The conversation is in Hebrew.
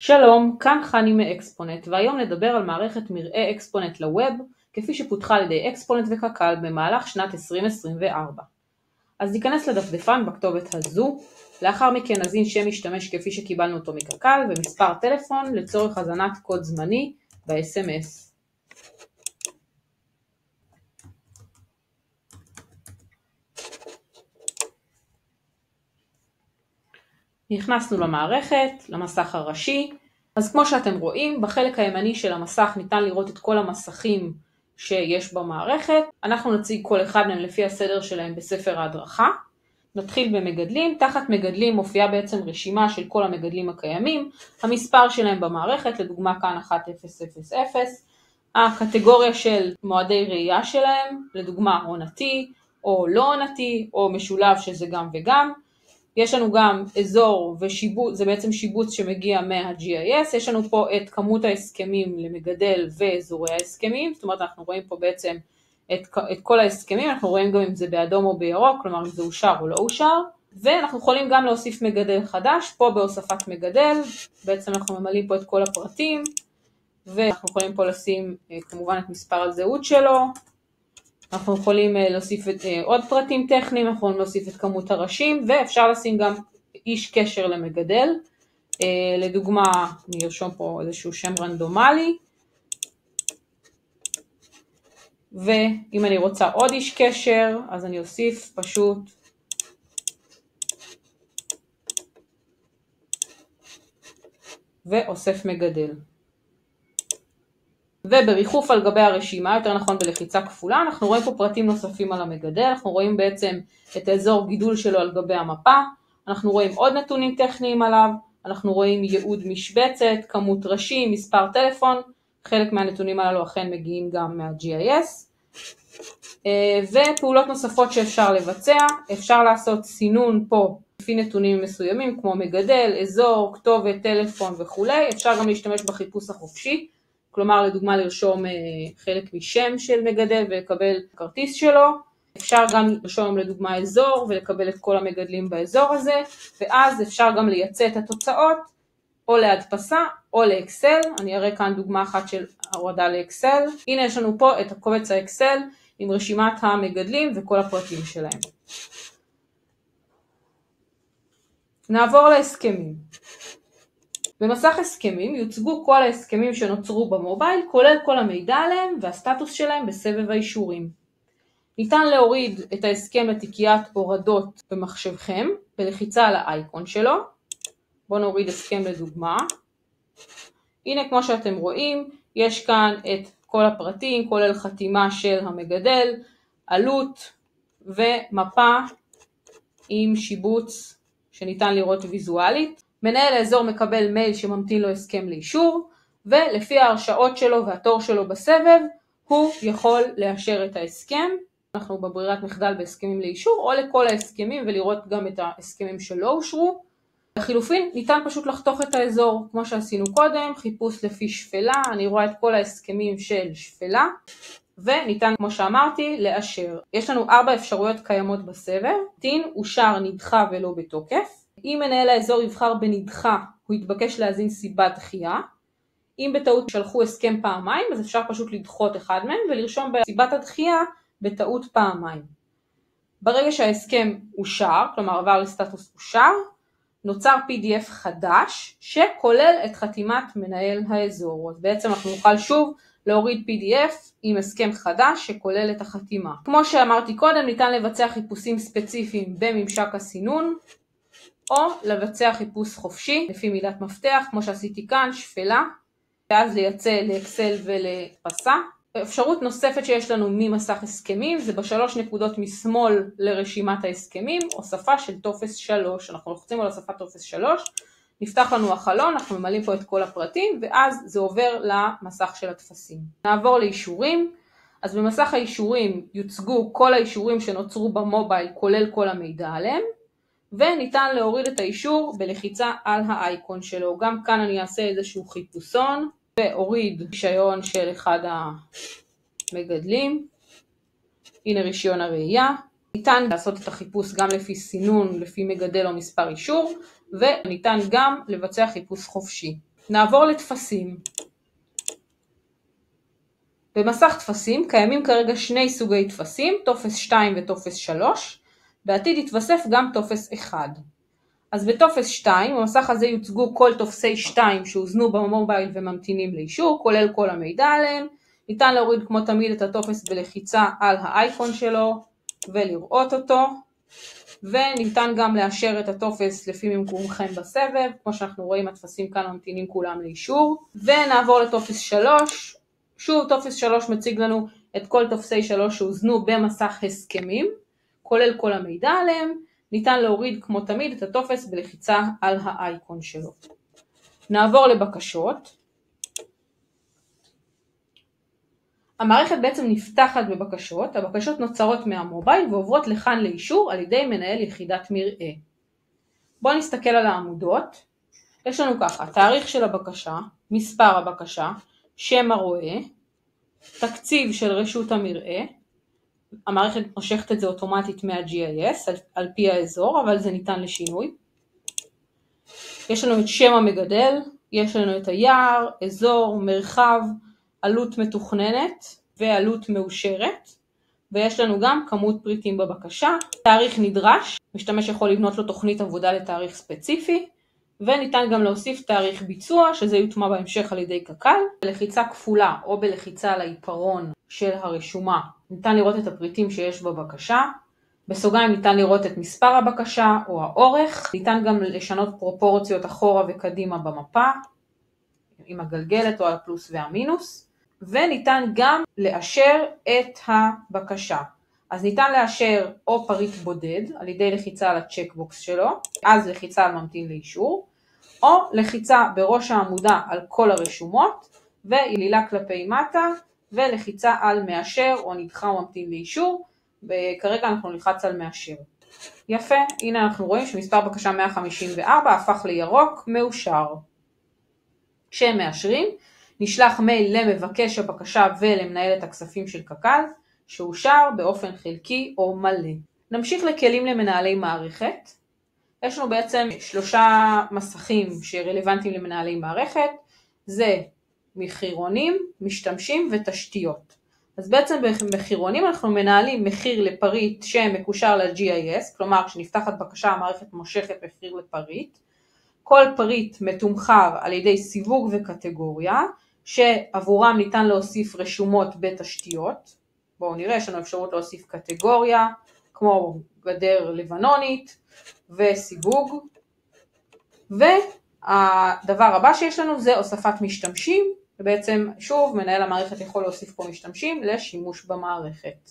שלום, כאן חני מאקספונט, והיום נדבר על מערכת מראה אקספונט לווב, כפי שפותחה על ידי אקספונט וקק"ל במהלך שנת 2024. אז ניכנס לדפדפן בכתובת הזו, לאחר מכן נזין שם משתמש כפי שקיבלנו אותו מקק"ל, ומספר טלפון לצורך הזנת קוד זמני ב-SMS. נכנסנו למערכת, למסך הראשי. אז כמו שאתם רואים, בחלק הימני של המסך ניתן לראות את כל המסכים שיש במערכת. אנחנו נציג כל אחד מהם לפי הסדר שלהם בספר ההדרכה. נתחיל במגדלים. תחת מגדלים מופיעה בעצם רשימה של כל המגדלים הקיימים, המספר שלהם במערכת, לדוגמה כאן 1000, הקטגוריה של מועדי ראייה שלהם, לדוגמה עונתי או לא עונתי או משולב שזה גם וגם. יש לנו גם אזור ושיבוץ, זה בעצם שיבוץ שמגיע מה-GIS, יש לנו פה את כמות ההסכמים למגדל ואזורי ההסכמים, זאת אומרת אנחנו רואים פה בעצם את כל ההסכמים, אנחנו רואים גם אם זה באדום או בירוק, כלומר אם זה אושר או לא אושר, ואנחנו יכולים גם להוסיף מגדל חדש, פה בהוספת מגדל, בעצם אנחנו ממלאים פה את כל הפרטים, ואנחנו יכולים פה לשים כמובן את מספר הזהות שלו, אנחנו יכולים להוסיף עוד פרטים טכניים, אנחנו יכולים להוסיף את כמות הראשים, ואפשר לשים גם איש קשר למגדל. לדוגמה, אני ארשום פה איזשהו שם רנדומלי, ואם אני רוצה עוד איש קשר, אז אני אוסיף פשוט ואוסף מגדל. ובריחוף על גבי הרשימה, יותר נכון בלחיצה כפולה, אנחנו רואים פה פרטים נוספים על המגדל, אנחנו רואים בעצם את האזור גידול שלו על גבי המפה, אנחנו רואים עוד נתונים טכניים עליו, אנחנו רואים ייעוד משבצת, כמות ראשים, מספר טלפון, חלק מהנתונים הללו אכן מגיעים גם מה-GIS, ופעולות נוספות שאפשר לבצע, אפשר לעשות סינון פה לפי נתונים מסוימים כמו מגדל, אזור, כתובת, טלפון וכו', אפשר גם להשתמש בחיפוש החופשי, כלומר לדוגמה לרשום חלק משם של מגדל ולקבל כרטיס שלו, אפשר גם לרשום לדוגמה אזור ולקבל את כל המגדלים באזור הזה, ואז אפשר גם לייצא את התוצאות או להדפסה או לאקסל, אני אראה כאן דוגמה אחת של הורדה לאקסל, הנה יש לנו פה את הקובץ האקסל עם רשימת המגדלים וכל הפרטים שלהם. נעבור להסכמים. במסך הסכמים יוצגו כל ההסכמים שנוצרו במובייל, כולל כל המידע עליהם והסטטוס שלהם בסבב האישורים. ניתן להוריד את ההסכם לתיקיית הורדות במחשבכם, בלחיצה על האייקון שלו. בואו נוריד הסכם לדוגמה. הנה כמו שאתם רואים, יש כאן את כל הפרטים, כולל חתימה של המגדל, עלות ומפה עם שיבוץ שניתן לראות ויזואלית. מנהל האזור מקבל מייל שממתין לו הסכם לאישור, ולפי ההרשאות שלו והתור שלו בסבב, הוא יכול לאשר את ההסכם. אנחנו בברירת מחדל בהסכמים לאישור, או לכל ההסכמים ולראות גם את ההסכמים שלא אושרו. לחילופין, ניתן פשוט לחתוך את האזור, כמו שעשינו קודם, חיפוש לפי שפלה, אני רואה את כל ההסכמים של שפלה, וניתן, כמו שאמרתי, לאשר. יש לנו 4 אפשרויות קיימות בסבב, תין, אושר, נדחה ולא בתוקף. אם מנהל האזור יבחר בנדחה, הוא יתבקש להזין סיבת דחייה. אם בטעות שלחו הסכם פעמיים, אז אפשר פשוט לדחות אחד מהם ולרשום בסיבת הדחייה בטעות פעמיים. ברגע שההסכם אושר, כלומר עבר לסטטוס אושר, נוצר PDF חדש שכולל את חתימת מנהל האזור. אז בעצם אנחנו נוכל שוב להוריד PDF עם הסכם חדש שכולל את החתימה. כמו שאמרתי קודם, ניתן לבצע חיפושים ספציפיים בממשק הסינון, או לבצע חיפוש חופשי לפי מילת מפתח, כמו שעשיתי כאן, שפלה, ואז לייצא לאקסל ולהדפסה. אפשרות נוספת שיש לנו ממסך הסכמים, זה בשלוש נקודות משמאל לרשימת ההסכמים, הוספה של טופס 3. אנחנו לוחצים על הוספת טופס 3, נפתח לנו החלון, אנחנו ממלאים פה את כל הפרטים, ואז זה עובר למסך של הטפסים. נעבור לאישורים. אז במסך האישורים יוצגו כל האישורים שנוצרו במובייל, כולל כל המידע עליהם, וניתן להוריד את האישור בלחיצה על האייקון שלו. גם כאן אני אעשה איזשהו חיפושון, והוריד רישיון של אחד המגדלים. הנה רישיון הראייה. ניתן לעשות את החיפוש גם לפי סינון, לפי מגדל או מספר אישור, וניתן גם לבצע חיפוש חופשי. נעבור לטפסים. במסך טפסים קיימים כרגע שני סוגי טפסים, טופס 2 וטופס 3, בעתיד יתווסף גם טופס 1. אז בטופס 2, במסך הזה יוצגו כל טופסי 2 שהוזנו במובייל וממתינים לאישור, כולל כל המידע עליהם. ניתן להוריד כמו תמיד את הטופס בלחיצה על האייקון שלו ולראות אותו, וניתן גם לאשר את הטופס לפי מיקומכם בסבב, כמו שאנחנו רואים הטפסים כאן ממתינים כולם לאישור. ונעבור לטופס 3, שוב טופס 3 מציג לנו את כל טופסי 3 שהוזנו במסך הסכמים, כולל כל המידע עליהם. ניתן להוריד כמו תמיד את הטופס בלחיצה על האייקון שלו. נעבור לבקשות. המערכת בעצם נפתחת בבקשות, הבקשות נוצרות מהמובייל ועוברות לכאן לאישור על ידי מנהל יחידת מראה. בואו נסתכל על העמודות. יש לנו ככה, תאריך של הבקשה, מספר הבקשה, שם הרואה, תקציב של רשות המראה, המערכת מושכת את זה אוטומטית מה-GIS על פי האזור, אבל זה ניתן לשינוי. יש לנו את שם המגדל, יש לנו את היער, אזור, מרחב, עלות מתוכננת ועלות מאושרת, ויש לנו גם כמות פריטים בבקשה, תאריך נדרש, משתמש יכול לבנות לו תוכנית עבודה לתאריך ספציפי, וניתן גם להוסיף תאריך ביצוע, שזה יוטמע בהמשך על ידי קק"ל. בלחיצה כפולה או בלחיצה על העיפרון של הרשומה, ניתן לראות את הפריטים שיש בבקשה, בסוגריים ניתן לראות את מספר הבקשה או האורך, ניתן גם לשנות פרופורציות אחורה וקדימה במפה, עם הגלגלת או על הפלוס והמינוס, וניתן גם לאשר את הבקשה. אז ניתן לאשר או פריט בודד על ידי לחיצה על הצ'קבוקס שלו, אז לחיצה על ממתין לאישור, או לחיצה בראש העמודה על כל הרשומות, והילילה כלפי מטה, ולחיצה על מאשר או נדחה או ממתין לאישור, וכרגע אנחנו נלחץ על מאשר. יפה, הנה אנחנו רואים שמספר בקשה 154 הפך לירוק, מאושר. כשמאשרים, נשלח מייל למבקש הבקשה ולמנהלת הכספים של קק"ל, שאושר באופן חלקי או מלא. נמשיך לכלים למנהלי מערכת. יש לנו בעצם 3 מסכים שרלוונטיים למנהלי מערכת, זה מחירונים, משתמשים ותשתיות. אז בעצם במחירונים אנחנו מנהלים מחיר לפריט שמקושר ל-GIS, כלומר כשנפתחת בקשה המערכת מושכת מחיר לפריט. כל פריט מתומחר על ידי סיווג וקטגוריה, שעבורם ניתן להוסיף רשומות בתשתיות. בואו נראה, יש לנו אפשרות להוסיף קטגוריה, כמו גדר לבנונית וסיווג. והדבר הבא שיש לנו זה הוספת משתמשים, ובעצם שוב מנהל המערכת יכול להוסיף פה משתמשים לשימוש במערכת.